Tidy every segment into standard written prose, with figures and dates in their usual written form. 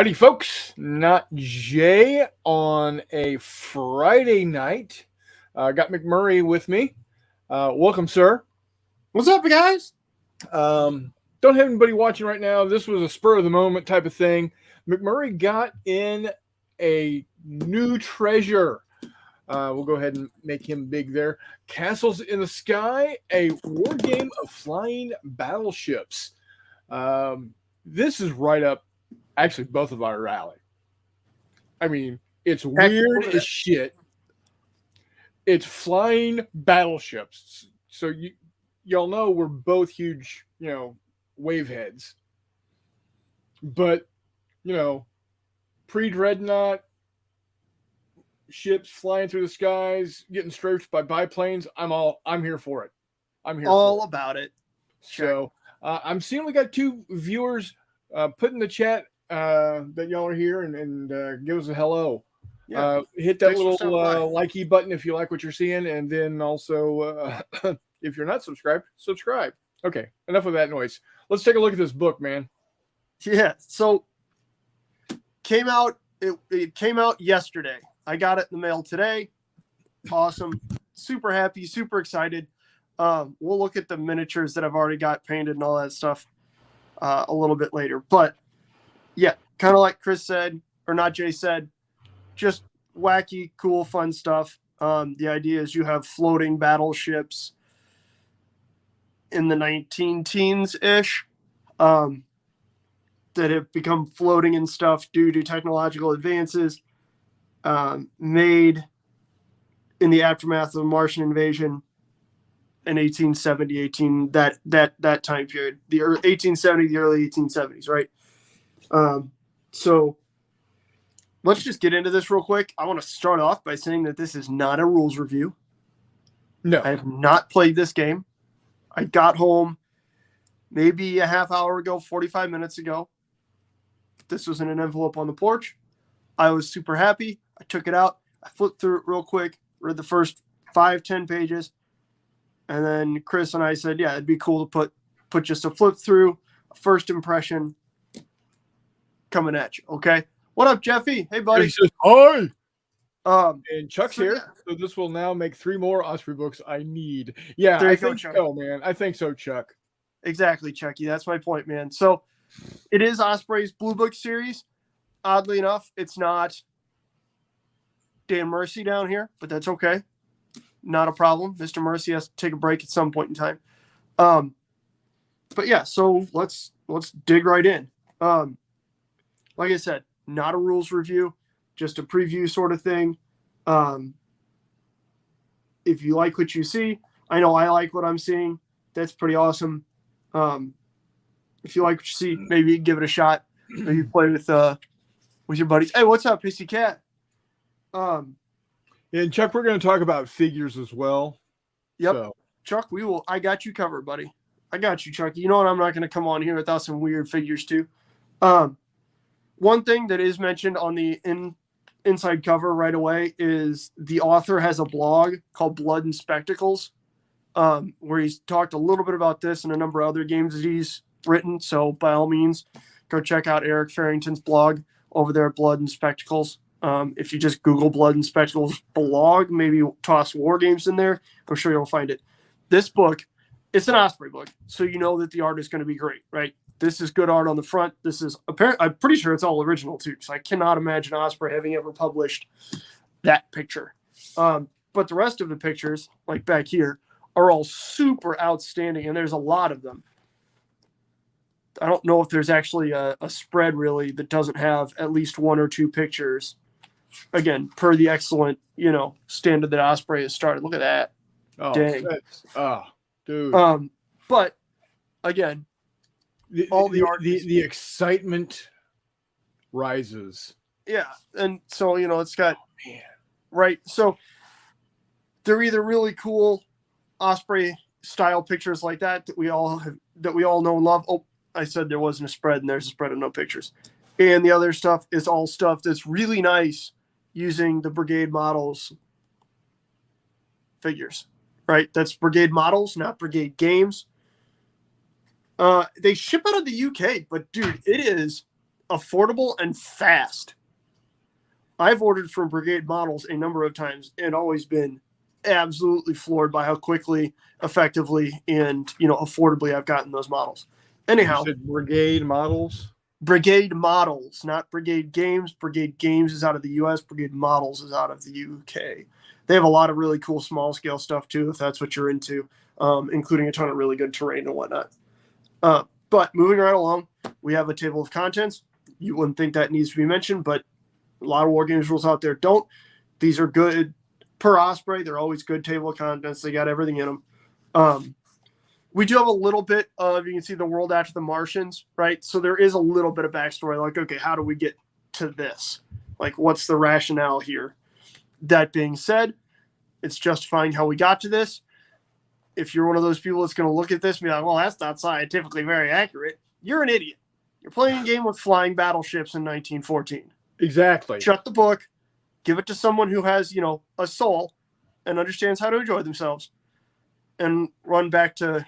Howdy, folks. Not Jay on a Friday night. Got McMurray with me. Welcome, sir. What's up, guys? Don't have anybody watching right now. This was a spur of the moment type of thing. McMurray got in a new treasure. We'll go ahead and make him big there. Castles in the Sky, a Wargame of Flying Battleships. This is right up, actually, both of our rally. I mean, it's weird as shit. It's flying battleships. So y'all know we're both huge, wave heads. But, pre-dreadnought, ships flying through the skies, getting strafed by biplanes. I'm here for it. I'm here all about it. So I'm seeing we got two viewers put in the chat that y'all are here and give us a hello. Yeah. Hit that little likey button if you like what you're seeing, and then also if you're not subscribed, subscribe. Okay, enough of that noise. Let's take a look at this book, man. Yeah, so came out. It came out yesterday. I got it in the mail today. Awesome, super happy, super excited. We'll look at the miniatures that I've already got painted and all that stuff a little bit later. But yeah, kind of like Chris said, or NotJay said, just wacky, cool, fun stuff. The idea is you have floating battleships in the 19-teens-ish that have become floating and stuff due to technological advances made in the aftermath of the Martian invasion in 1870, that time period, the 1870, the early 1870s, right? So let's just get into this real quick. I want to start off by saying that this is not a rules review. No. I have not played this game. I got home maybe a half hour ago, 45 minutes ago. This was in an envelope on the porch. I was super happy. I took it out. I flipped through it real quick, read the first 5-10 pages. And then Chris and I said, yeah, it'd be cool to put just a flip through, a first impression coming at you. Okay. What up, Jeffy? Hey, buddy. He says, hi. And Chuck's so, here. Yeah. So this will now make 3 more Osprey books I need. Yeah, There you I go, think Chuck. so, man. I think so, Chuck. Exactly, Chucky. That's my point, man. So it is Osprey's Blue Book series. Oddly enough, it's not Dan Mercy down here, but that's okay. Not a problem. Mr. Mercy has to take a break at some point in time. But yeah, so let's dig right in. Like I said, not a rules review, just a preview sort of thing. If you like what you see, I know I like what I'm seeing. That's pretty awesome. If you like what you see, maybe give it a shot. Maybe play with your buddies. Hey, what's up, Pissy Cat? And Chuck, we're going to talk about figures as well. Yep. So. Chuck, I got you covered, buddy. I got you, Chuck. You know what? I'm not going to come on here without some weird figures too. One thing that is mentioned on the inside cover right away is the author has a blog called Blood and Spectacles, where he's talked a little bit about this and a number of other games that he's written. So by all means, go check out Eric Farrington's blog over there at Blood and Spectacles. If you just Google Blood and Spectacles blog, maybe toss War Games in there, I'm sure you'll find it. This book, it's an Osprey book, so you know that the art is going to be great, right? This is good art on the front. This is I'm pretty sure it's all original too, so I cannot imagine Osprey having ever published that picture. But the rest of the pictures, like back here, are all super outstanding, and there's a lot of them. I don't know if there's actually a spread really that doesn't have at least 1 or 2 pictures. Again, per the excellent, standard that Osprey has started. Look at that. Oh, dang. Dude. But again, all the art, the excitement rises. Yeah, and so it's got man. Right. So they're either really cool Osprey style pictures like that we all know and love. Oh, I said there wasn't a spread, and there's a spread of no pictures. And the other stuff is all stuff that's really nice using the Brigade models figures, right? That's Brigade models, not Brigade games. They ship out of the UK, but dude, it is affordable and fast. I've ordered from Brigade Models a number of times and always been absolutely floored by how quickly, effectively, and affordably I've gotten those models. Anyhow, you said Brigade Models. Brigade Models, not Brigade Games. Brigade Games is out of the U.S. Brigade Models is out of the U.K. They have a lot of really cool small scale stuff too, if that's what you're into, including a ton of really good terrain and whatnot. But moving right along, we have a table of contents. You wouldn't think that needs to be mentioned, but a lot of Wargames rules out there don't. These are good per Osprey. They're always good table of contents. They got everything in them. We do have a little bit of, you can see the world after the Martians, right? So there is a little bit of backstory. Like, okay, how do we get to this? Like, what's the rationale here? That being said, it's justifying how we got to this. If you're one of those people that's going to look at this and be like, well, that's not scientifically very accurate, you're an idiot. You're playing a game with flying battleships in 1914. Exactly. Shut the book, give it to someone who has, a soul and understands how to enjoy themselves, and run back to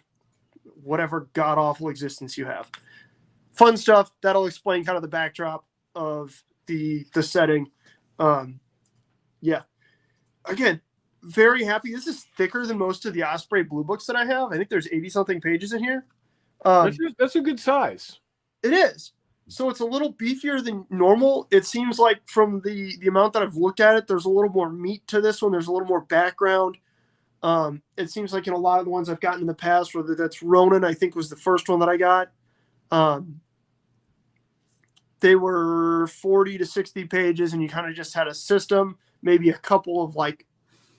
whatever god-awful existence you have. Fun stuff. That'll explain kind of the backdrop of the setting. Yeah. Again, very happy. This is thicker than most of the Osprey Blue books that I have. I think there's 80-something pages in here. That's a good size. It is. So it's a little beefier than normal. It seems like from the amount that I've looked at it, there's a little more meat to this one. There's a little more background. It seems like in a lot of the ones I've gotten in the past, whether that's Ronin, I think was the first one that I got. They were 40 to 60 pages, and you kind of just had a system, maybe a couple of like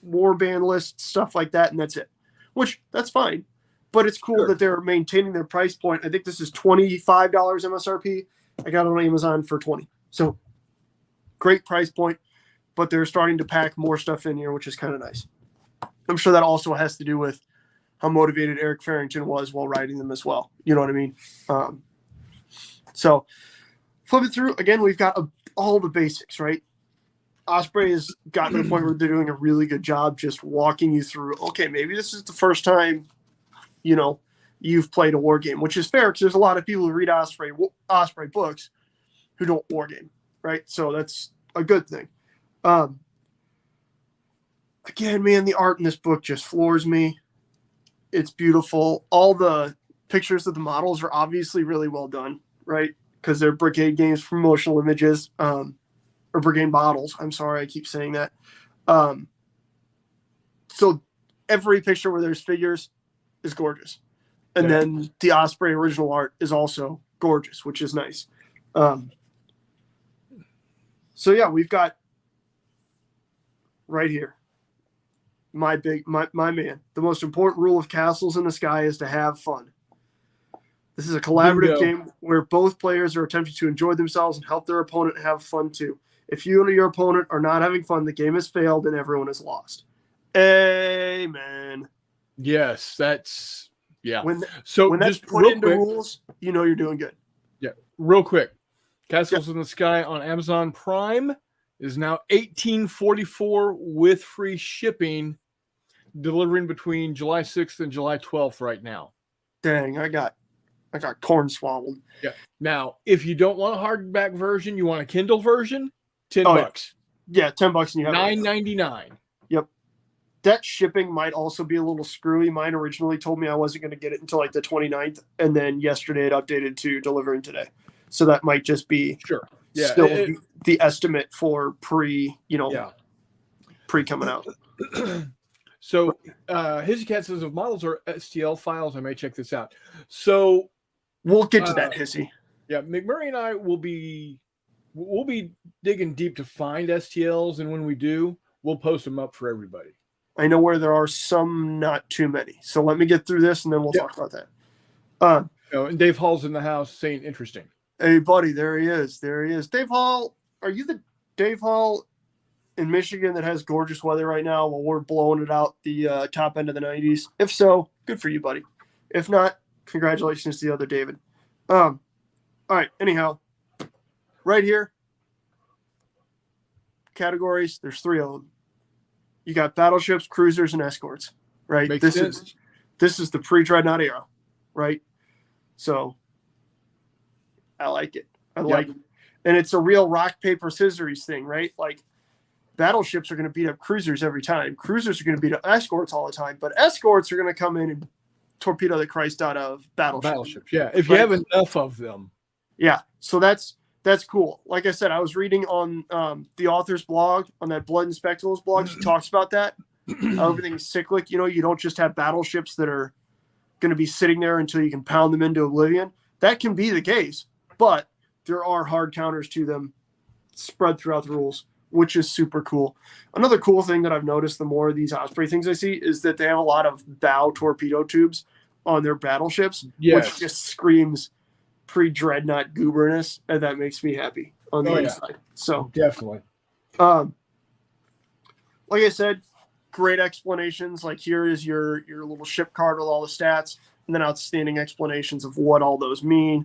warband lists, stuff like that, and that's it. Which, that's fine. But it's cool that they're maintaining their price point. I think this is $25 MSRP. I got it on Amazon for $20. So great price point, but they're starting to pack more stuff in here, which is kind of nice. I'm sure that also has to do with how motivated Eric Farrington was while writing them as well. You know what I mean? So flipping through, again, we've got all the basics, right? Osprey has gotten to the point where they're doing a really good job just walking you through, okay, maybe this is the first time, you've played a war game, which is fair because there's a lot of people who read Osprey books who don't war game, right? So that's a good thing. Again, man, the art in this book just floors me. It's beautiful. All the pictures of the models are obviously really well done, right? Because they're Brigade Games promotional images, or Brigade models. I'm sorry, I keep saying that. So every picture where there's figures is gorgeous. And then the Osprey original art is also gorgeous, which is nice. So yeah, we've got right here, my man. The most important rule of Castles in the Sky is to have fun. This is a collaborative game where both players are attempting to enjoy themselves and help their opponent have fun too. If you and your opponent are not having fun, the game has failed and everyone is lost. Amen. Yes, that's When so that's just put into rules, you're doing good. Yeah, real quick. Castles in the Sky on Amazon Prime is now $18.44 with free shipping, delivering between July 6th and July 12th right now. Dang, I got corn swallowed. Yeah. Now, if you don't want a hardback version, you want a Kindle version, $10. Yeah, $10 and you have $9.99. Yep. That shipping might also be a little screwy. Mine originally told me I wasn't going to get it until like the 29th, and then yesterday it updated to delivering today. So that might just be still the estimate for pre coming out. So his cat says if models are STL files, I may check this out. So we'll get to that, Hissy. Yeah, McMurray and I will be digging deep to find STLs, and when we do, we'll post them up for everybody. I know where there are some, not too many. So let me get through this, and then we'll talk about that. And Dave Hall's in the house saying interesting. Hey, buddy, there he is. Dave Hall, are you the Dave Hall in Michigan that has gorgeous weather right now while we're blowing it out the top end of the 90s? If so, good for you, buddy. If not, congratulations to the other David. All right, anyhow, right here, categories, there's 3 of them. You got battleships, cruisers, and escorts, right? Makes sense. This is the pre-Dreadnought era, right? So I like it. I like it. And it's a real rock, paper, scissors thing, right? Like battleships are going to beat up cruisers every time. Cruisers are going to beat up escorts all the time, but escorts are going to come in and torpedo the Christ out of battleships. Yeah, if you have enough of them. Yeah, so that's cool. Like I said, I was reading on the author's blog, on that Blood and Spectacles blog. He talks about that. Everything's cyclic. You know, you don't just have battleships that are going to be sitting there until you can pound them into oblivion. That can be the case, but there are hard counters to them spread throughout the rules, which is super cool. Another cool thing that I've noticed the more of these Osprey things I see is that they have a lot of bow torpedo tubes on their battleships, which just screams pre-dreadnought gooberness, and that makes me happy on the inside. So definitely. Like I said, great explanations. Like here is your little ship card with all the stats, and then outstanding explanations of what all those mean.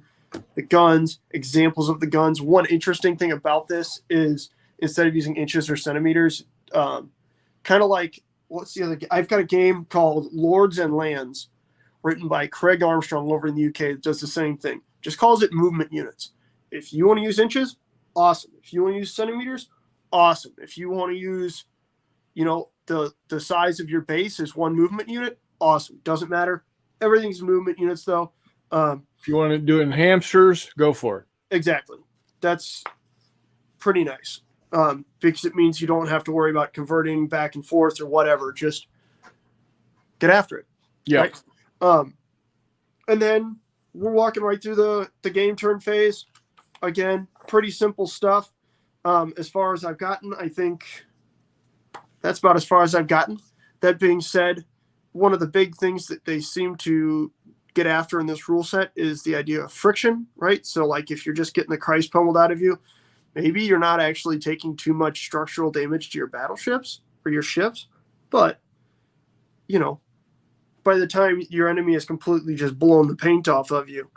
The guns, examples of the guns. One interesting thing about this is instead of using inches or centimeters, kind of like, what's the other? I've got a game called Lords and Lands, written by Craig Armstrong over in the UK. That does the same thing. Just calls it movement units. If you want to use inches, awesome. If you want to use centimeters, awesome. If you want to use, you know, the size of your base is one movement unit, awesome. Doesn't matter. Everything's movement units though. If you want to do it in hamsters, go for it. Exactly. That's pretty nice. Because it means you don't have to worry about converting back and forth or whatever. Just get after it. Yeah. Right? And then we're walking right through the game turn phase. Again, pretty simple stuff. As far as I've gotten, I think that's about as far as I've gotten. That being said, one of the big things that they seem to get after in this rule set is the idea of friction, right? So like if you're just getting the Christ pummeled out of you, maybe you're not actually taking too much structural damage to your battleships or your ships, but, you know, by the time your enemy is completely just blown the paint off of you,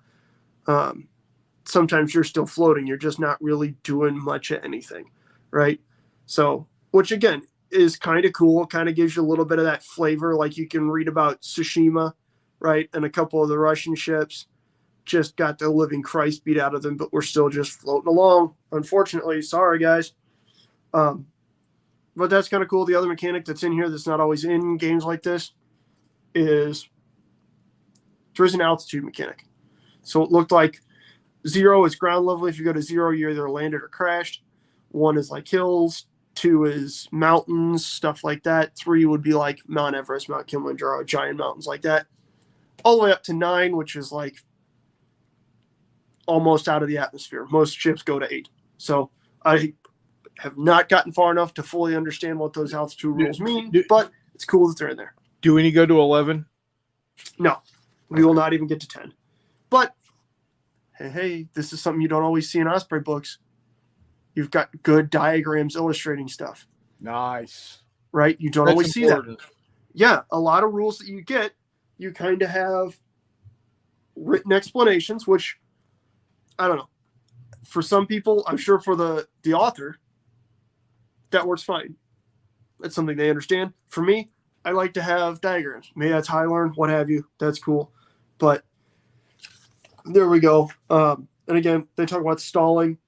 sometimes you're still floating. You're just not really doing much of anything, right? So, which again is kind of cool, kind of gives you a little bit of that flavor, like you can read about Tsushima, right? And a couple of the Russian ships just got the living Christ beat out of them, but we're still just floating along. Unfortunately, sorry guys. But that's kind of cool. The other mechanic that's in here that's not always in games like this is there is an altitude mechanic. So it looked like 0 is ground level. If you go to 0, you're either landed or crashed. 1 is like hills. 2 is mountains, stuff like that. 3 would be like Mount Everest, Mount Kilimanjaro, giant mountains like that. All the way up to 9, which is like almost out of the atmosphere. Most ships go to 8. So I have not gotten far enough to fully understand what those altitude rules mean, but it's cool that they're in there. Do we need to go to 11? No, we will not even get to 10. But hey, this is something you don't always see in Osprey books. You've got good diagrams illustrating stuff. Nice. Right? You don't always see that. Yeah, a lot of rules that you get, you kind of have written explanations, which, I don't know. For some people, I'm sure for the author, that works fine. That's something they understand. For me, I like to have diagrams. Maybe that's how I learn, what have you. That's cool. But there we go. And again, they talk about stalling.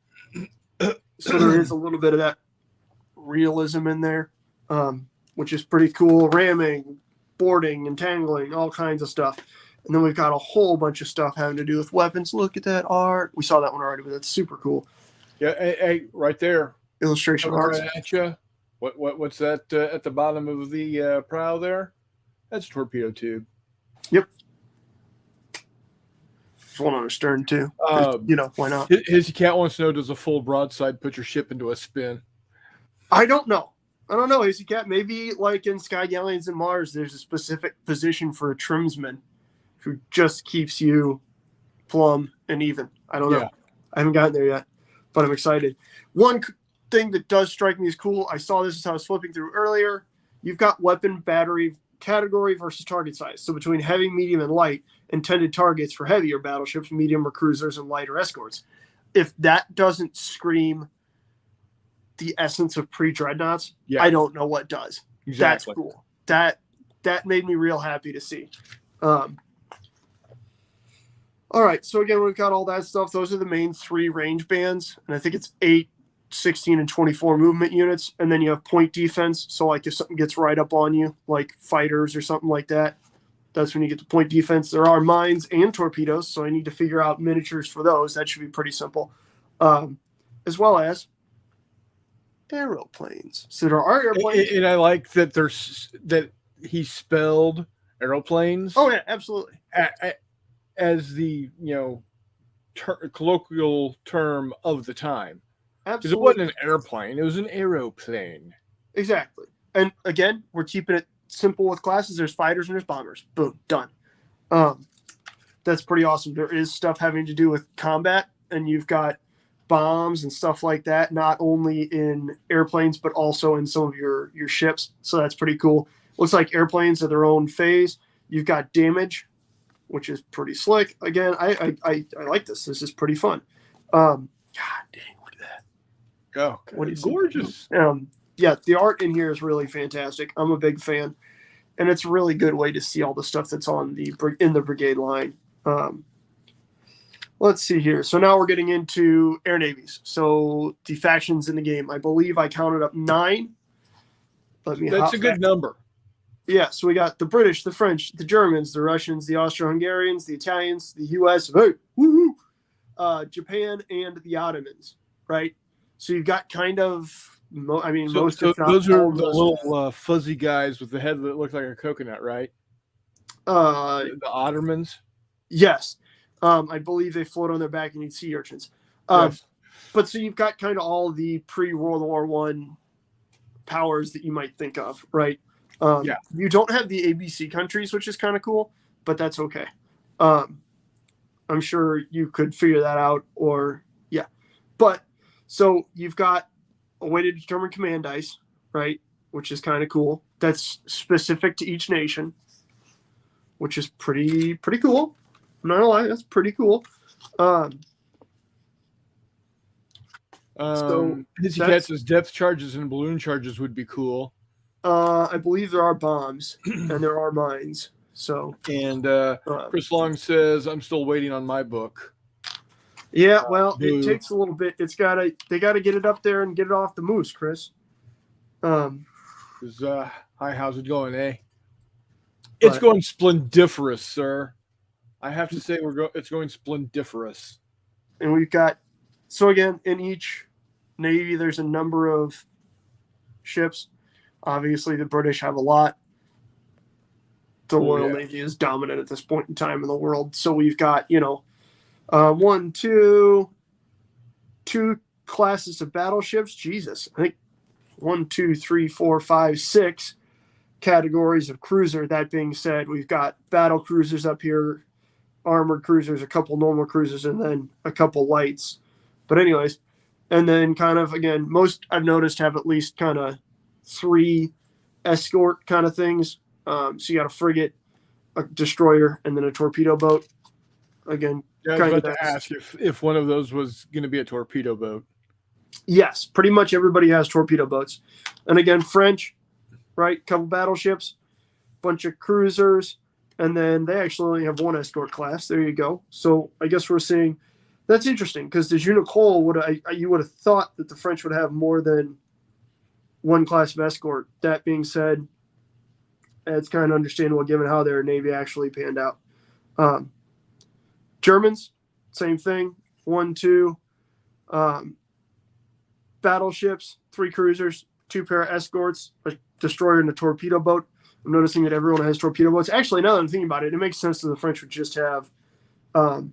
So there is a little bit of that realism in there, which is pretty cool. Ramming, boarding, entangling, all kinds of stuff. And then we've got a whole bunch of stuff having to do with weapons. Look at that art. We saw that one already, but that's super cool. Yeah, hey, right there. Illustration art. At you. What's that at the bottom of the prow there? That's a torpedo tube. Yep. There's one on the stern too. You know, why not? His cat wants to know, does a full broadside put your ship into a spin? I don't know. Hazy Cat. Maybe like in Sky Galleons and Mars, there's a specific position for a trimsman who just keeps you plumb and even. I don't know. I haven't gotten there yet, but I'm excited. One thing that does strike me as cool, I saw this as I was flipping through earlier. You've got weapon battery category versus target size. So between heavy, medium, and light, intended targets for heavier battleships, medium or cruisers, and lighter escorts. If that doesn't scream the essence of pre-dreadnoughts, I don't know what does. Exactly. That's cool. That made me real happy to see. All right, so again, we've got all that stuff. Those are the main 3 range bands, and I think it's 8, 16, and 24 movement units. And then you have point defense. So, like if something gets right up on you, like fighters or something like that, that's when you get the point defense. There are mines and torpedoes, so I need to figure out miniatures for those. That should be pretty simple, as well as aeroplanes. So there are airplanes, and I like that that he spelled aeroplanes. Oh yeah, absolutely. As the colloquial term of the time. Because it wasn't an airplane; it was an aeroplane. Exactly. And again, we're keeping it simple with classes. There's fighters and there's bombers. Boom, done. That's pretty awesome. There is stuff having to do with combat, and you've got bombs and stuff like that, not only in airplanes but also in some of your ships. So that's pretty cool. Looks like airplanes are their own phase. You've got damage, which is pretty slick. Again, I like this. This is pretty fun. God dang, look at that. Oh, what is gorgeous. Yeah, the art in here is really fantastic. I'm a big fan, and it's a really good way to see all the stuff that's on in the brigade line. Let's see here. So now we're getting into air navies. So the factions in the game. I believe I counted up 9. That's a good number. Yeah, so we got the British, the French, the Germans, the Russians, the Austro-Hungarians, the Italians, the U.S., Japan, and the Ottomans, right? So you've got kind of, most so if not those are all the little fuzzy guys with the head that look like a coconut, right? The Ottomans? Yes. I believe they float on their back and eat sea urchins. Yes. But so you've got kind of all the pre-World War I powers that you might think of, right? You don't have the ABC countries, which is kind of cool, but that's okay. I'm sure you could figure that out, But so you've got a way to determine command dice, right? Which is kind of cool. That's specific to each nation, which is pretty cool. I'm not gonna lie, that's pretty cool. Hissy Cats's depth charges and balloon charges would be cool. I believe there are bombs and there are mines. And Chris Long says, "I'm still waiting on my book." Yeah, well, it takes a little bit. They gotta get it up there and get it off the moose, Chris. Hi, how's it going, eh? It's going splendiferous, sir. I have to say, it's going splendiferous. And we've got, so again, in each navy, there's a number of ships. Obviously, the British have a lot. The Royal Navy is dominant at this point in time in the world. So we've got, 2 classes of battleships. Jesus, I think 1, 2, 3, 4, 5, 6 categories of cruiser. That being said, we've got battle cruisers up here, armored cruisers, a couple normal cruisers, and then a couple lights. But anyways, and then kind of, again, most I've noticed have at least kind of 3 escort kind of things. So you got a frigate, a destroyer, and then a torpedo boat. Again, I was about to ask if one of those was going to be a torpedo boat. Yes, pretty much everybody has torpedo boats. And again, French, right? Couple battleships, bunch of cruisers, and then they actually only have 1 escort class. There you go. So I guess we're seeing that's interesting because the Junicole you would have thought that the French would have more than 1 class of escort. That being said, it's kind of understandable given how their Navy actually panned out. Germans, same thing. 1, 2 battleships, 3 cruisers, 2 pair of escorts, a destroyer, and a torpedo boat. I'm noticing that everyone has torpedo boats. Actually, now that I'm thinking about it, it makes sense that the French would just have kind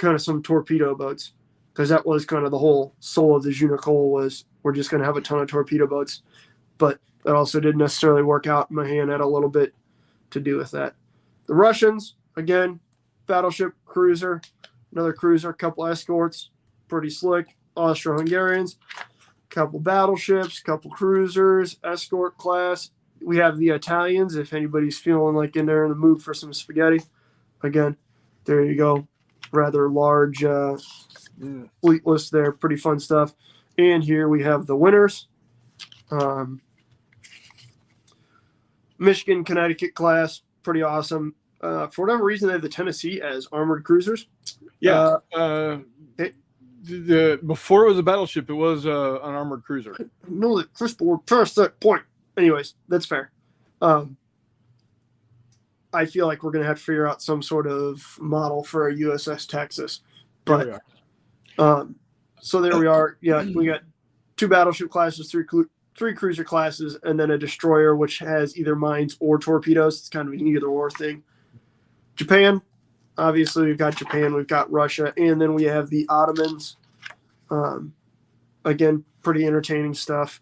of some torpedo boats because that was kind of the whole soul of the Junicole was we're just going to have a ton of torpedo boats. But that also didn't necessarily work out. My hand had a little bit to do with that. The Russians, again, battleship, cruiser, another cruiser, a couple escorts, pretty slick. Austro-Hungarians, couple battleships, couple cruisers, escort class. We have the Italians, if anybody's feeling like in there in the mood for some spaghetti. Again, there you go. Rather large fleet list there. Pretty fun stuff. And here we have the winners. Michigan, Connecticut class, pretty awesome. For whatever reason, they have the Tennessee as armored cruisers. Yeah. Before it was a battleship, it was an armored cruiser. No, that Crystal were past that point. Anyways, that's fair. I feel like we're going to have to figure out some sort of model for a USS Texas. But so there we are. Yeah, we got 2 battleship classes, 3 cruiser classes, and then a destroyer, which has either mines or torpedoes. It's kind of an either-or thing. Japan, obviously, we've got Japan, we've got Russia, and then we have the Ottomans. Again, pretty entertaining stuff.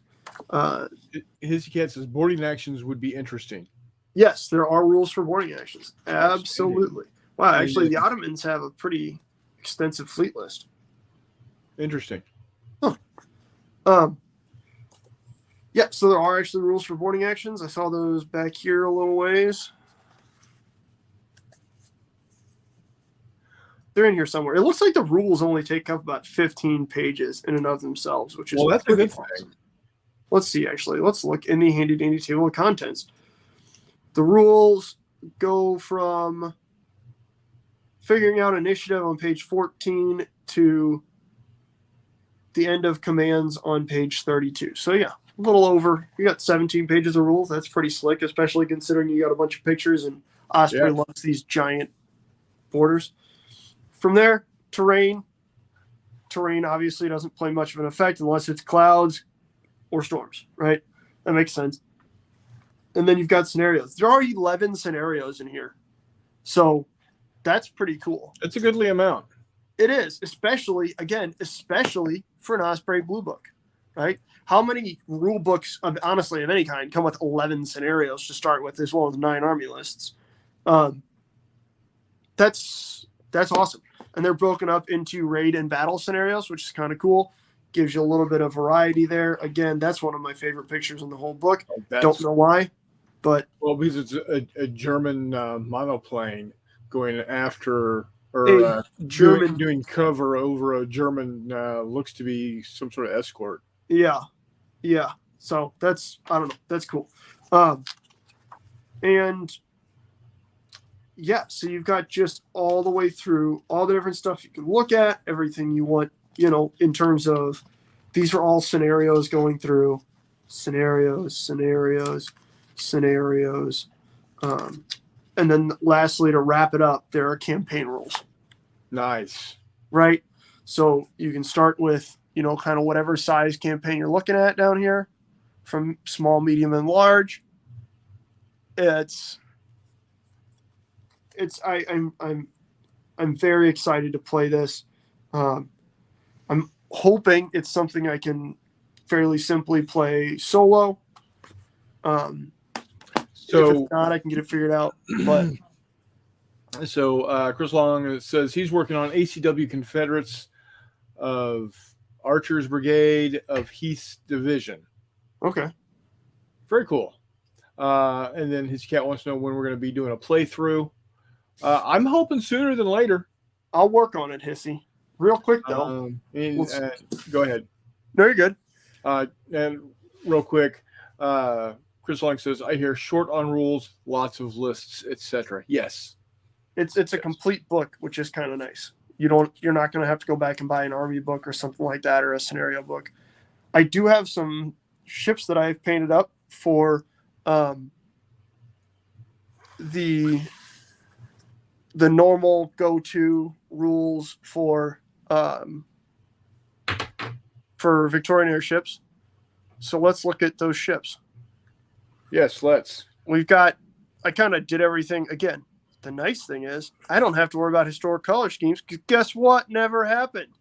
His cat says boarding actions would be interesting. Yes, there are rules for boarding actions. Absolutely. Wow, actually, the Ottomans have a pretty extensive fleet list. Interesting. Huh. Yeah, so there are actually rules for boarding actions. I saw those back here a little ways. They're in here somewhere. It looks like the rules only take up about 15 pages in and of themselves, which is that's a good awesome. thing. Let's see, actually. Let's look in the handy-dandy table of contents. The rules go from figuring out initiative on page 14 to the end of commands on page 32. So, yeah, a little over. You got 17 pages of rules. That's pretty slick, especially considering you got a bunch of pictures and Osprey loves these giant borders. From there, terrain. Terrain obviously doesn't play much of an effect unless it's clouds or storms, right? That makes sense. And then you've got scenarios. There are 11 scenarios in here. So that's pretty cool. It's a goodly amount. It is, especially for an Osprey Blue Book, right? How many rule books, of any kind, come with 11 scenarios to start with, as well as 9 army lists? That's awesome. And they're broken up into raid and battle scenarios, which is kind of cool. Gives you a little bit of variety there. Again, that's one of my favorite pictures in the whole book. Don't know why, but because it's a German monoplane going after or doing cover over a German looks to be some sort of escort. Yeah. So that's that's cool. And yeah, so you've got just all the way through all the different stuff you can look at, everything you want, in terms of these are all scenarios going through scenarios. And then lastly, to wrap it up, there are campaign rules. Nice. Right? So you can start with, kind of whatever size campaign you're looking at down here, from small, medium, and large. I'm very excited to play this. I'm hoping it's something I can fairly simply play solo. So if not, I can get it figured out. But so Chris Long says he's working on ACW Confederates of Archers Brigade of Heath's Division. Okay. Very cool. And then his cat wants to know when we're going to be doing a playthrough. I'm hoping sooner than later. I'll work on it, Hissy. Real quick, though. Go ahead. No, you're good. And real quick, Chris Long says, I hear short on rules, lots of lists, etc. Yes. It's a complete book, which is kind of nice. You're not going to have to go back and buy an army book or something like that, or a scenario book. I do have some ships that I've painted up for the normal go-to rules for Victorian airships. So let's look at those ships. Yes, let's. I kind of did everything. Again, the nice thing is I don't have to worry about historic color schemes, because guess what never happened?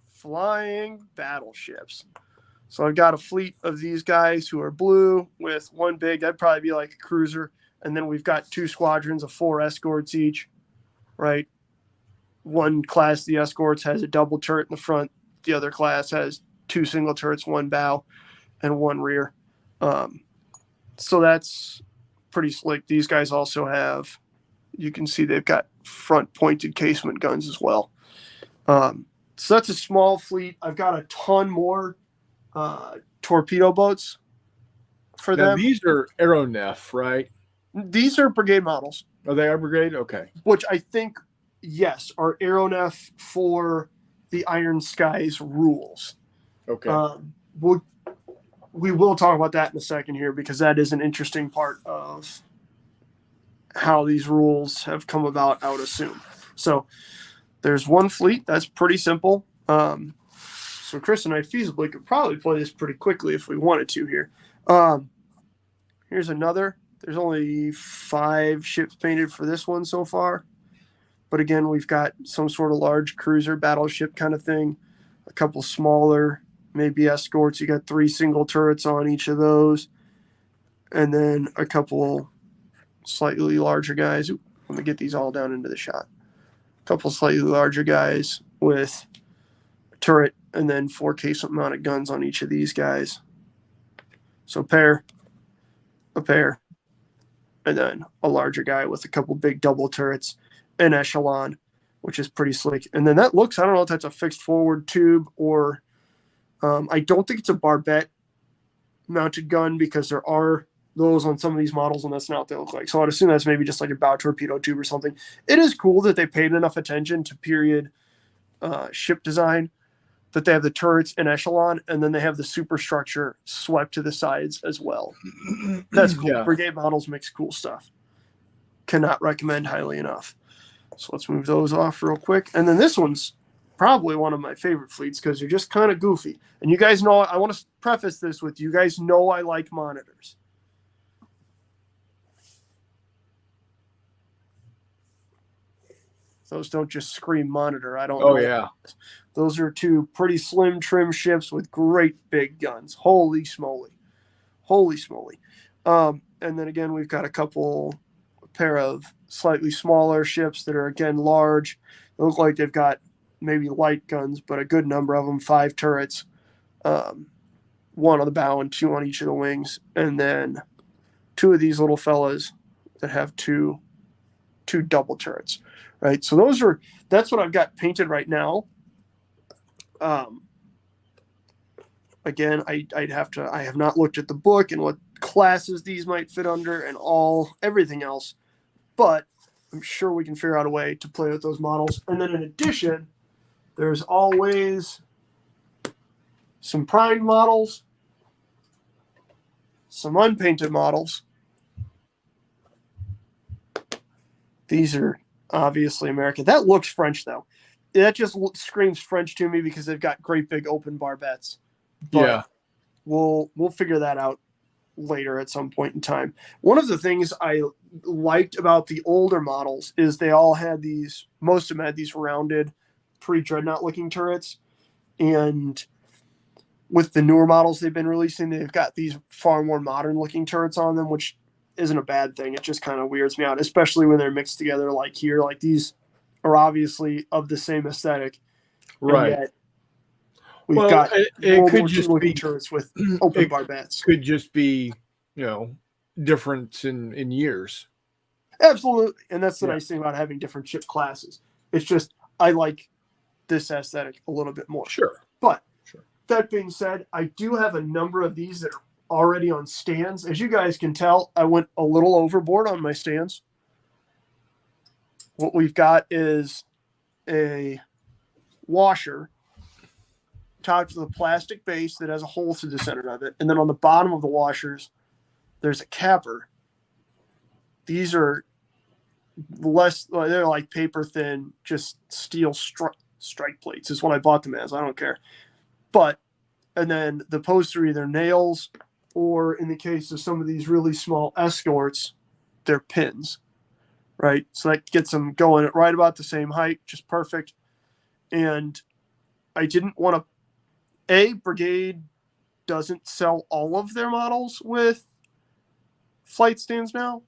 Flying battleships. So I've got a fleet of these guys who are blue with one big, that'd probably be like a cruiser. And then we've got 2 squadrons of 4 escorts each, right? One class, the escorts, has a double turret in the front. The other class has 2 single turrets, 1 bow and 1 rear. So that's pretty slick. These guys also have, you can see they've got front pointed casement guns as well. So that's a small fleet. I've got a ton more torpedo boats for them. These are aeronef, right? These are brigade models. Oh, they are brigade? Okay. Which I think, yes, are aeronef for the Iron Skies rules. Okay. We will talk about that in a second here because that is an interesting part of how these rules have come about, I would assume. So there's one fleet. That's pretty simple. So Chris and I feasibly could probably play this pretty quickly if we wanted to here. Here's another. There's only 5 ships painted for this one so far. But again, we've got some sort of large cruiser battleship kind of thing, a couple smaller, maybe escorts. You got 3 single turrets on each of those, and then a couple slightly larger guys. Let me get these all down into the shot. A couple slightly larger guys with a turret, and then 4 casement mounted guns on each of these guys. So a pair, and then a larger guy with a couple big double turrets, an echelon, which is pretty slick. And then that looks, I don't know if that's a fixed forward tube or I don't think it's a barbette mounted gun because there are those on some of these models and that's not what they look like. So I'd assume that's maybe just like a bow torpedo tube or something. It is cool that they paid enough attention to period ship design that they have the turrets and echelon, and then they have the superstructure swept to the sides as well. That's cool. Yeah. Brigade models makes cool stuff. Cannot recommend highly enough. So let's move those off real quick. And then this one's probably one of my favorite fleets because they're just kind of goofy. And you guys know, I want to preface this with you guys know I like monitors. Those don't just scream monitor. I don't know. Oh, yeah. Those are 2 pretty slim trim ships with great big guns. Holy smoly. Holy smoly. And then again, we've got a pair of slightly smaller ships that are, again, large. They look like they've got maybe light guns, but a good number of them, 5 turrets, 1 on the bow and 2 on each of the wings. And then 2 of these little fellas that have two double turrets. Right, so that's what I've got painted right now. Again, I have not looked at the book and what classes these might fit under and everything else, but I'm sure we can figure out a way to play with those models. And then in addition, there's always some primed models, some unpainted models. These are obviously American. That looks French, though. That just screams French to me because they've got great big open barbettes. But yeah. We'll figure that out later at some point in time. One of the things I liked about the older models is they all had most of them had these rounded pre-dreadnought looking turrets. And with the newer models they've been releasing, they've got these far more modern looking turrets on them, which isn't a bad thing. It just kind of weirds me out, especially when they're mixed together like here. Like these are obviously of the same aesthetic. Right. Yet we've got it could just be turrets with open barbettes. Could just be, difference in years. Absolutely. And that's the nice thing about having different ship classes. It's just I like this aesthetic a little bit more. Sure. But that being said, I do have a number of these that are already on stands. As you guys can tell, I went a little overboard on my stands. What we've got is a washer topped with a plastic base that has a hole through the center of it. And then on the bottom of the washers, there's a capper. These are they're like paper thin, just steel strike plates is what I bought them as. I don't care. And then the posts are either nails or in the case of some of these really small escorts, they're pins, right? So that gets them going at right about the same height, just perfect. And I didn't want to, Brigade doesn't sell all of their models with flight stands now,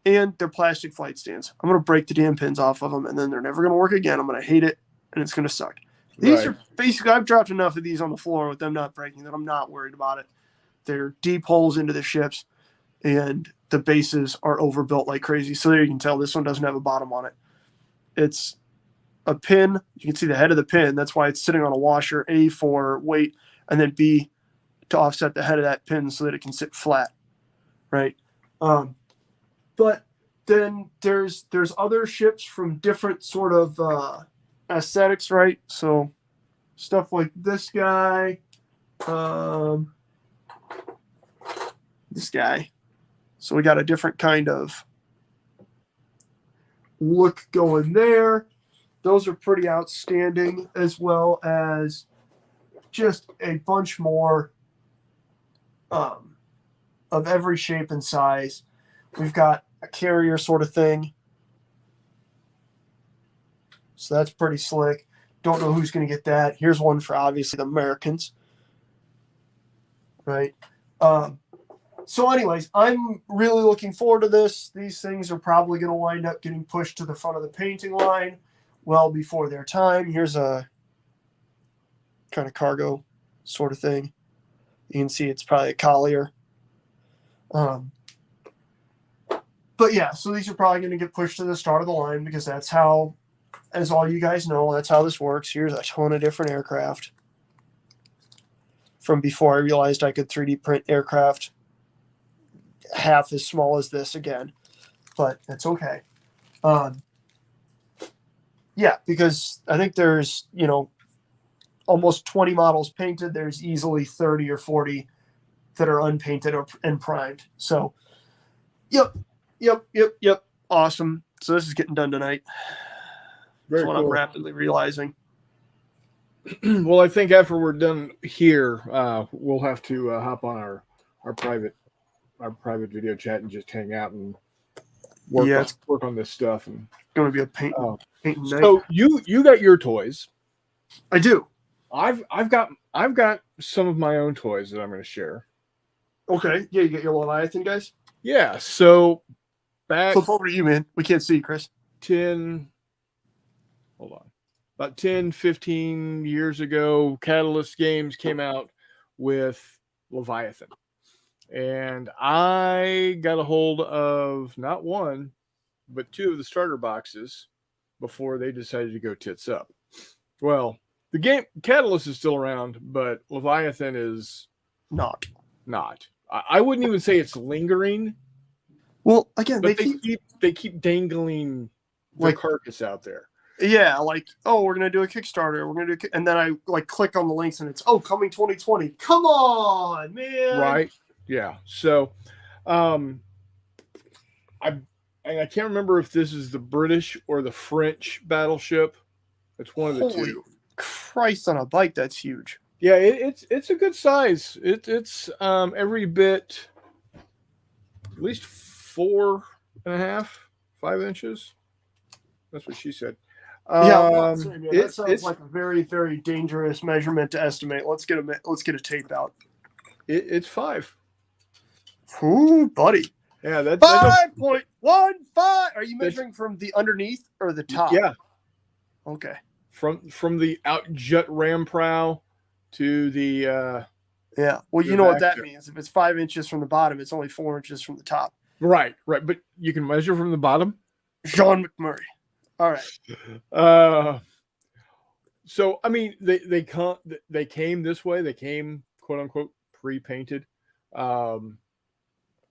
and they're plastic flight stands. I'm going to break the damn pins off of them, and then they're never going to work again. I'm going to hate it, and it's going to suck. These are basically, I've dropped enough of these on the floor with them not breaking that I'm not worried about it. They're deep holes into the ships, and the bases are overbuilt like crazy. So there you can tell this one doesn't have a bottom on it. It's a pin. You can see the head of the pin. That's why it's sitting on a washer, A, for weight, and then B, to offset the head of that pin so that it can sit flat, right? But then there's other ships from different sort of aesthetics, right? So stuff like this guy, this guy. So we got a different kind of look going there. Those are pretty outstanding, as well as just a bunch more of every shape and size. We've got a carrier sort of thing. So that's pretty slick. Don't know who's going to get that. Here's one for obviously the Americans. Right. So anyways, I'm really looking forward to this. These things are probably going to wind up getting pushed to the front of the painting line well before their time. Here's a kind of cargo sort of thing. You can see it's probably a collier. But yeah, so these are probably going to get pushed to the start of the line because that's how, as all you guys know, that's how this works. Here's a ton of different aircraft from before I realized I could 3D print aircraft half as small as this again, but that's okay. Yeah, because I think there's, almost 20 models painted. There's easily 30 or 40 that are unpainted and primed. So, yep. Awesome. So this is getting done tonight. Very That's what cool. I'm rapidly realizing. Well, I think after we're done here, we'll have to hop on our private video chat and just hang out and work on this stuff. And it's going to be a painting night. So you got your toys. I do. I've got some of my own toys that I'm going to share. Okay. Yeah, you get your Leviathan guys? Yeah. So back flip over to you, man. We can't see you, Chris. About 10, 15 years ago, Catalyst Games came out with Leviathan. And I got a hold of not one, but two of the starter boxes before they decided to go tits up. Well, the game Catalyst is still around, but Leviathan is not. I wouldn't even say it's lingering. Well, again, but they keep dangling the carcass out there. Yeah, like, oh, we're gonna do a Kickstarter. We're gonna do, and then I click on the links, and it's coming 2020. Come on, man. Right. Yeah. So, I can't remember if this is the British or the French battleship. It's one of the two. Christ on a bike, that's huge. Yeah, it's a good size. It's every bit at least 4.5, 5 inches. That's what she said. That sounds like a very, very dangerous measurement to estimate. Let's get a tape out. It's 5. Ooh, buddy. Yeah, that's 5.15. Are you measuring from the underneath or the top? Yeah. Okay. From the out jut ram prow to the yeah. Well, you know what that means. If it's 5 inches from the bottom, it's only 4 inches from the top. Right. But you can measure from the bottom. Sean McMurray. All right. So I mean, they came this way. They came quote unquote pre-painted.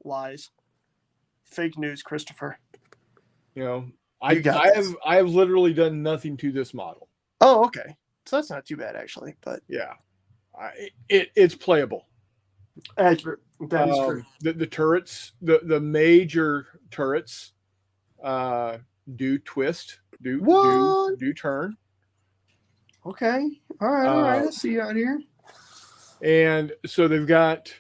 Lies. Fake news, Christopher. I have literally done nothing to this model. Oh, okay. So that's not too bad actually, but yeah, it's playable. Accurate. That is true. The turrets, the major turrets, do twist, do turn. Okay. All right. I see you out here. And so they've got.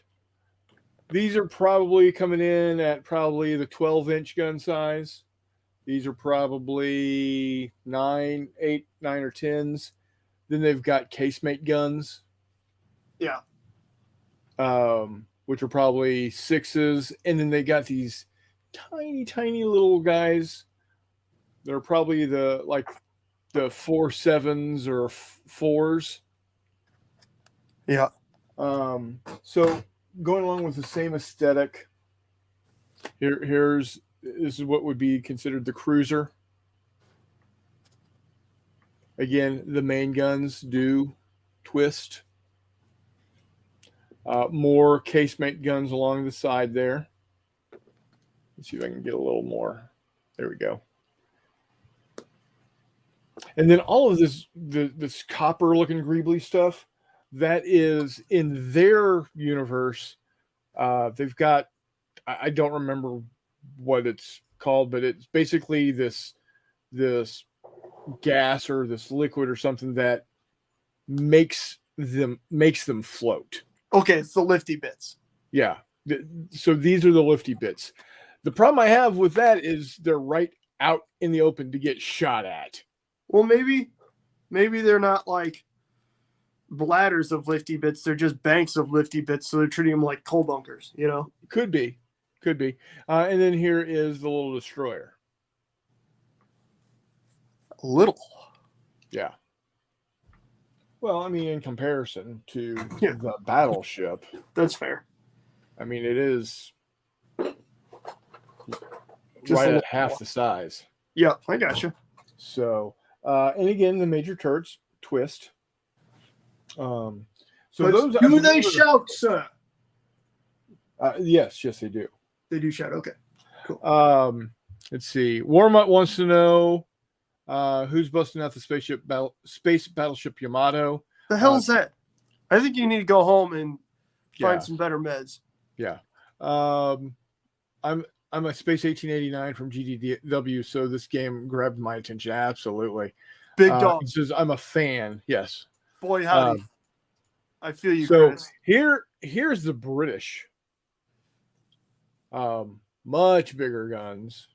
These are probably coming in at probably the 12-inch gun size. These are probably 9 or 10s. Then they've got casemate guns. Yeah. Which are probably 6s. And then they got these tiny little guys. They're probably the 4.7s or 4s. Yeah. So going along with the same aesthetic, this is what would be considered the cruiser. Again, the main guns do twist. More casemate guns along the side there. Let's see if I can get a little more. There we go. And then all of this copper looking greebly stuff, that is in their universe. They've got, I don't remember what it's called, but it's basically this gas or this liquid or something that makes them float. Okay, it's the lifty bits. Yeah. So these are the lifty bits. The problem I have with that is they're right out in the open to get shot at. Well, maybe they're not like bladders of lifty bits. They're just banks of lifty bits. So they're treating them like coal bunkers, you know? Could be. And then here is the little destroyer. Little. Yeah. Well, I mean, in comparison to the battleship. That's fair. I mean, it is Just right at half the size. Yeah, I gotcha. So, and again, the major turrets twist. So but those do they shout, sir? Yes, they do. They do shout. Okay, cool. Let's see. Warmutt wants to know who's busting out the space battleship Yamato. The hell's that? I think you need to go home and find some better meds. Yeah. I'm a Space 1889 from GDW, so this game grabbed my attention. Absolutely. Big dog. He says, I'm a fan. Yes. Boy, howdy. I feel you, so Chris. Here's the British. Much bigger guns,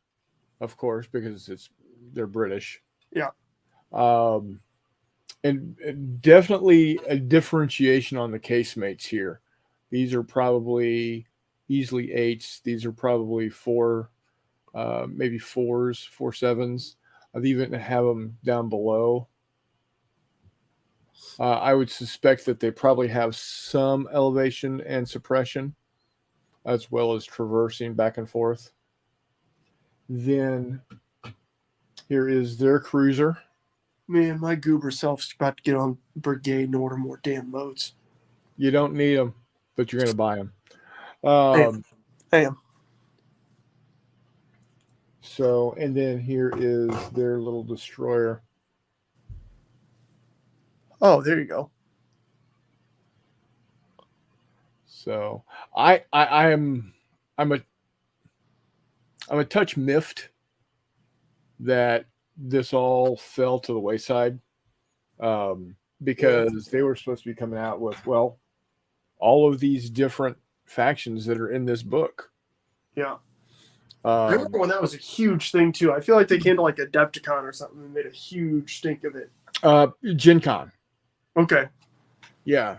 of course, because they're British. Yeah. And definitely a differentiation on the casemates here. These are probably easily 8s. These are probably 4, maybe 4s, 4 7s. I've even have them down below. I would suspect that they probably have some elevation and suppression, as well as traversing back and forth. Then here is their cruiser. Man, my goober self's about to get on brigade and order more damn modes. You don't need them, but you're going to buy them. I am. So, and then here is their little destroyer. Oh, there you go. So I'm a touch miffed that this all fell to the wayside, because they were supposed to be coming out with, well, all of these different factions that are in this book. Yeah. I remember when that was a huge thing too. I feel like they came to like Adepticon or something and made a huge stink of it. Gen Con. Okay. Yeah.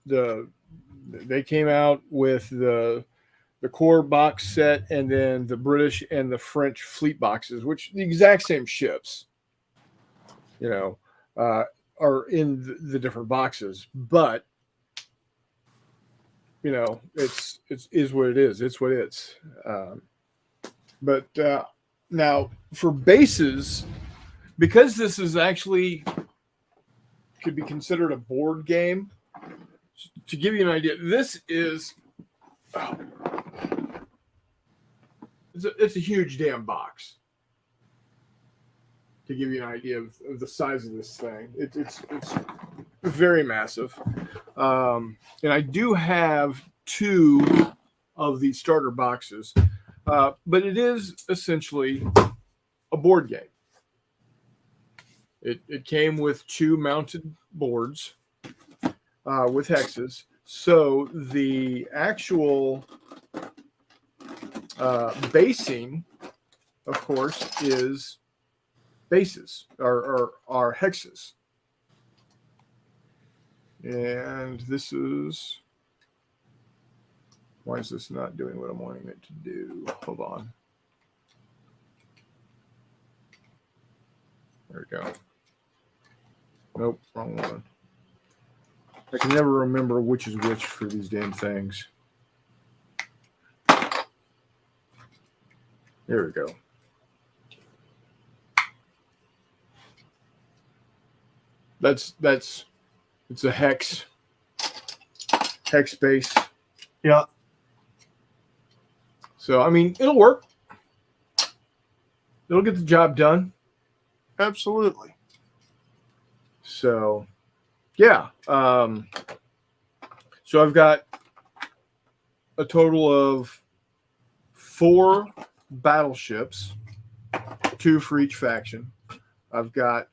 They came out with the core box set, and then the British and the French fleet boxes, which the exact same ships, are in the different boxes, but it's what it is. It's what it's. But now for bases, because this is actually could be considered a board game. To give you an idea, this is it's a huge damn box. To give you an idea of the size of this thing, it's very massive. And I do have 2 of the starter boxes, but it is essentially a board game. It came with 2 mounted boards with hexes. So the actual basing, of course, is bases or hexes. And this is, why is this not doing what I'm wanting it to do? Hold on. There we go. Nope, wrong one. I can never remember which is which for these damn things. There we go. It's a hex base. Yeah. So I mean, it'll work. it'll get the job done. Absolutely. So, yeah. So I've got a total of 4 battleships, 2 for each faction. I've got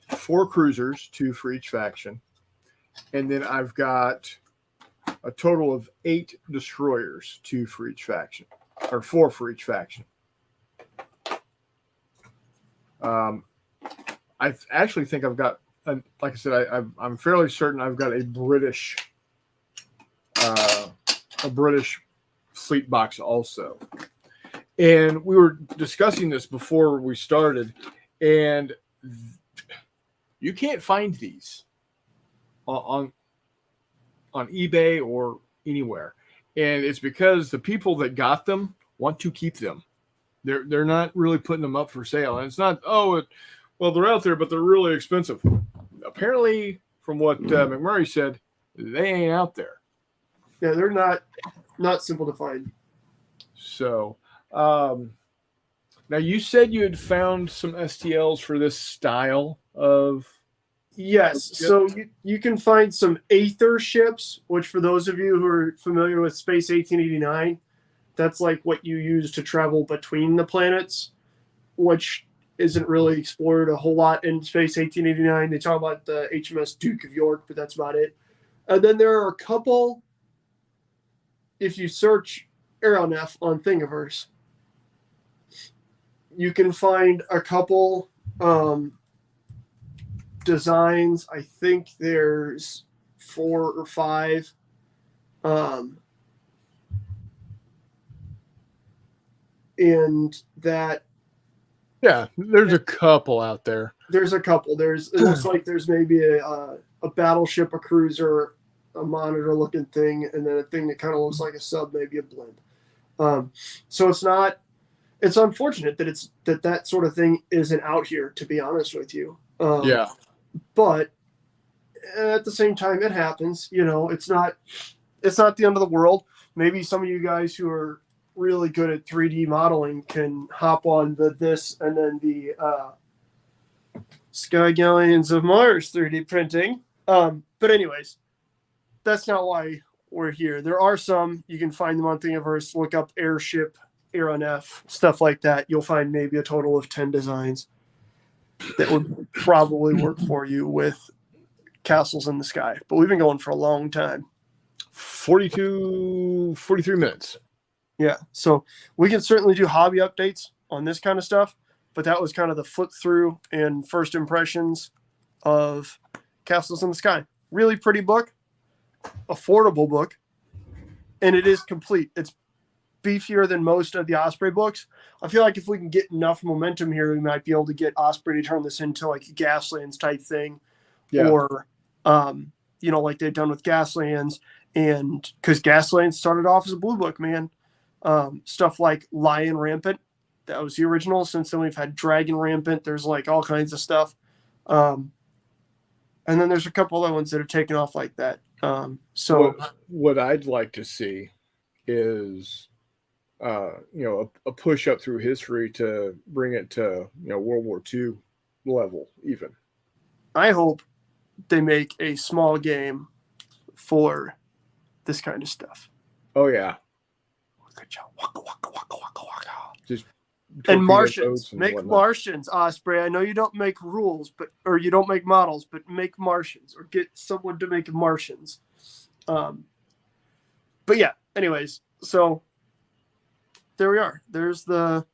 4 cruisers, 2 for each faction. And then I've got a total of 8 destroyers, 2 for each faction, or 4 for each faction. I actually think I've got, like I said, I'm fairly certain I've got a British fleet box also. And we were discussing this before we started, and you can't find these on eBay or anywhere. And it's because the people that got them want to keep them. They're not really putting them up for sale. And it's not, well, they're out there, but they're really expensive. Apparently, from what McMurray said, they ain't out there. Yeah, they're not simple to find. So, now you said you had found some STLs for this style of. Yes, so you can find some Aether ships, which for those of you who are familiar with Space 1889, that's like what you use to travel between the planets, which isn't really explored a whole lot in Space 1889. They talk about the HMS Duke of York, but that's about it. And then there are a couple, if you search Aeronef on Thingiverse, you can find a couple designs. I think there's 4 or 5. And that. Yeah, there's a couple out there. There's a couple. It looks like there's maybe a battleship, a cruiser, a monitor looking thing, and then a thing that kind of looks like a sub, maybe a blimp. So it's unfortunate that that sort of thing isn't out here, to be honest with you. Yeah. But at the same time, it happens. It's not the end of the world. Maybe some of you guys who are really good at 3D modeling can hop on this and then the Sky Galleons of Mars 3D printing. But anyways, that's not why we're here. There are some. You can find them on Thingiverse. Look up Airship, Aeronef, stuff like that. You'll find maybe a total of 10 designs that would probably work for you with castles in the sky. But we've been going for a long time. 43 minutes. Yeah, so we can certainly do hobby updates on this kind of stuff, but that was kind of the flip through and first impressions of Castles in the Sky. Really pretty book, affordable book, and it is complete. It's beefier than most of the Osprey books. I feel like if we can get enough momentum here, we might be able to get Osprey to turn this into like a Gaslands type thing, or like they've done with Gaslands, and because Gaslands started off as a blue book, man. Stuff like Lion Rampant, that was the original. Since then we've had Dragon Rampant. There's like all kinds of stuff, and then there's a couple other ones that have taken off like that. So what I'd like to see is a push up through history to bring it to World War II level even. I hope they make a small game for this kind of stuff. Oh yeah. Just and Martians. Make whatnot. Martians, Osprey. I know you don't make rules, or you don't make models, but make Martians, or get someone to make Martians. But yeah, anyways, so there we are. There's the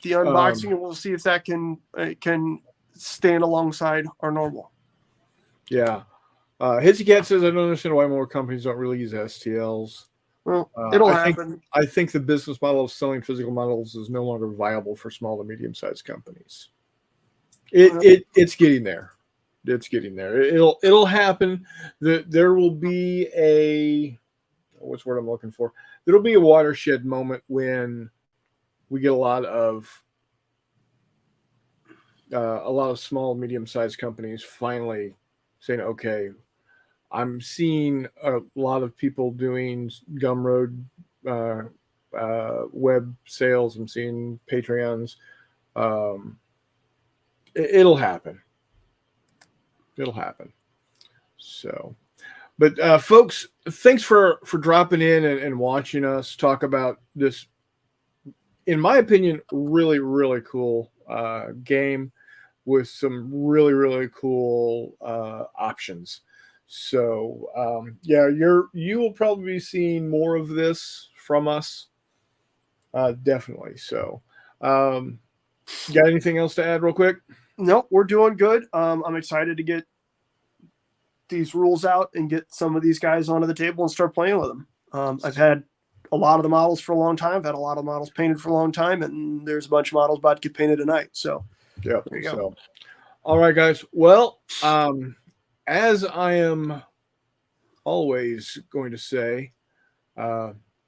unboxing, and we'll see if that can stand alongside our normal. Yeah. Hitsy Cat says, I don't understand why more companies don't really use STLs. Well, it'll happen. I think the business model of selling physical models is no longer viable for small to medium-sized companies. It's getting there. It's getting there. It'll happen. There will be what's the word I'm looking for? There'll be a watershed moment when we get a lot of small, medium-sized companies finally saying, okay, I'm seeing a lot of people doing Gumroad web sales. I'm seeing Patreons. It'll happen. It'll happen. So, but folks, thanks for dropping in and watching us talk about this, in my opinion, really, really cool game with some really, really cool options. So yeah, you will probably be seeing more of this from us, definitely. So got anything else to add real quick? Nope, we're doing good. I'm excited to get these rules out and get some of these guys onto the table and start playing with them. I've had a lot of the models for a long time. I've had a lot of models painted for a long time, and there's a bunch of models about to get painted tonight. So yeah, there you go. So all right, guys. Well, as I am always going to say,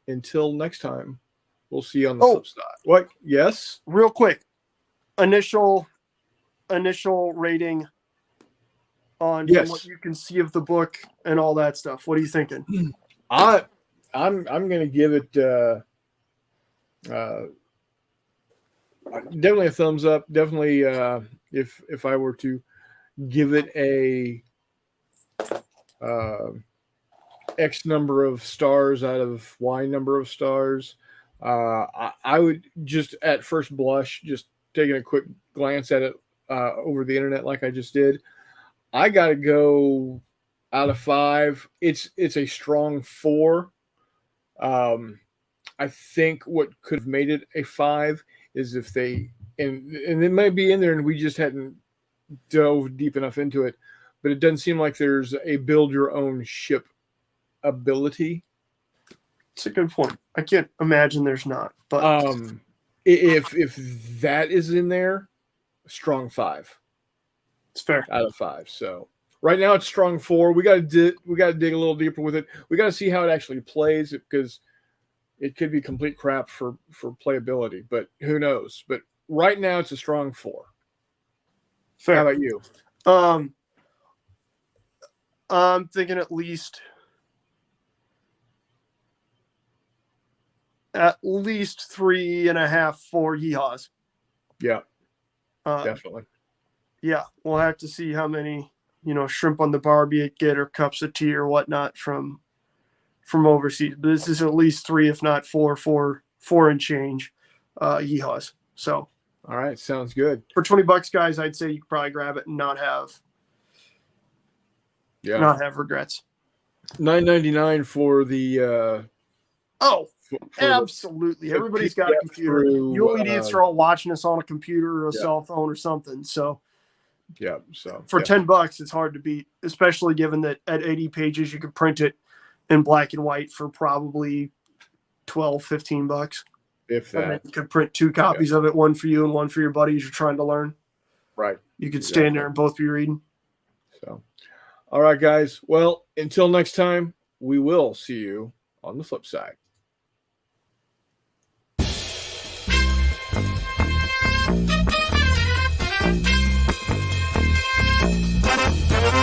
until next time, we'll see you on the flip side. What? Yes? Real quick, initial rating on from what you can see of the book and all that stuff. What are you thinking? I'm going to give it definitely a thumbs up. Definitely, if I were to give it a X number of stars out of Y number of stars, I would just at first blush, just taking a quick glance at it over the internet like I just did, I got to go out of 5. It's a strong 4. I think what could have made it a 5 is if they, and it might be in there and we just hadn't dove deep enough into it, but it doesn't seem like there's a build your own ship ability. It's a good point. I can't imagine there's not, but if that is in there, strong 5. It's fair out of 5. So right now it's strong 4. We got to dig a little deeper with it. We got to see how it actually plays, because it could be complete crap for playability, but who knows? But right now it's a strong 4. Fair. How about you? I'm thinking at least 3.5, 4 yeehaws. Yeah, definitely. Yeah, we'll have to see how many, shrimp on the barbie get or cups of tea or whatnot from overseas. But this is at least 3, if not 4 and change yeehaws. So, all right, sounds good. For $20, guys, I'd say you could probably grab it and not have regrets. $9.99 for the. Absolutely. Everybody's got a computer. You idiots are all watching us on a computer or a cell phone or something. So. Yeah, so for $10, it's hard to beat, especially given that at 80 pages you could print it in black and white for probably $12-15. If that, and then you could print 2 copies of it, one for you and one for your buddies you're trying to learn. Right. You could stand there and both be reading. So, all right, guys. Well, until next time, we will see you on the flip side.